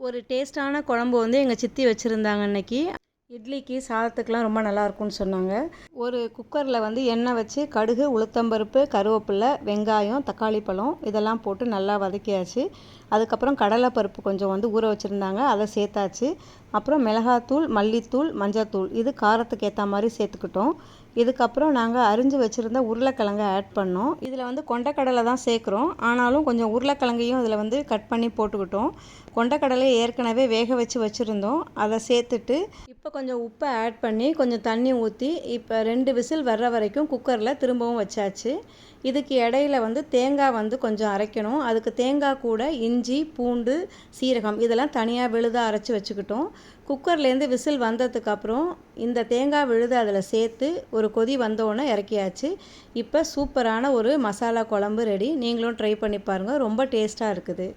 ஒரு டேஸ்ட்டான குழம்பு வந்து எங்கள் சித்தி வச்சுருந்தாங்க அன்னைக்கு. இட்லிக்கு சாதத்துக்கெலாம் ரொம்ப நல்லாயிருக்கும்னு சொன்னாங்க. ஒரு குக்கரில் வந்து எண்ணெய் வச்சு கடுகு, உளுத்தம்பருப்பு, கருவேப்பிலை, வெங்காயம், தக்காளி பழம் இதெல்லாம் போட்டு நல்லா வதக்கியாச்சு. அதுக்கப்புறம் கடலைப்பருப்பு கொஞ்சம் வந்து ஊற வச்சுருந்தாங்க, அதை சேர்த்தாச்சு. அப்புறம் மிளகாத்தூள், மல்லித்தூள், மஞ்சத்தூள் இது காரத்துக்கு ஏற்ற மாதிரி சேர்த்துக்கிட்டோம். இதுக்கப்புறம் நாங்கள் அரிஞ்சு வச்சுருந்த உருளைக்கிழங்கை ஆட் பண்ணோம். இதில் வந்து கொண்டைக்கடலை தான் சேர்க்குறோம், ஆனாலும் கொஞ்சம் உருளைக்கிழங்கையும் இதில் வந்து கட் பண்ணி போட்டுக்கிட்டோம். கொண்டைக்கடலை ஏற்கனவே வேக வச்சு வச்சுருந்தோம், அதை சேர்த்துட்டு இப்போ கொஞ்சம் உப்பை ஆட் பண்ணி கொஞ்சம் தண்ணி ஊற்றி இப்போ 2 விசில் வர்ற வரைக்கும் குக்கரில் திரும்பவும் வச்சாச்சு. இதுக்கு இடையில வந்து தேங்காய் வந்து கொஞ்சம் அரைக்கணும். அதுக்கு தேங்காய் கூட இஞ்சி, பூண்டு, சீரகம் இதெல்லாம் தனியாக விழுதாக அரைச்சி வச்சுக்கிட்டோம். குக்கர்லேருந்து விசில் வந்ததுக்கப்புறம் இந்த தேங்காய் விழுது அதில் சேர்த்து ஒரு கொதி வந்தோடனே இறக்கியாச்சு. இப்போ சூப்பரான ஒரு மசாலா குழம்பு ரெடி. நீங்களும் ட்ரை பண்ணி பாருங்கள், ரொம்ப டேஸ்ட்டாக இருக்குது.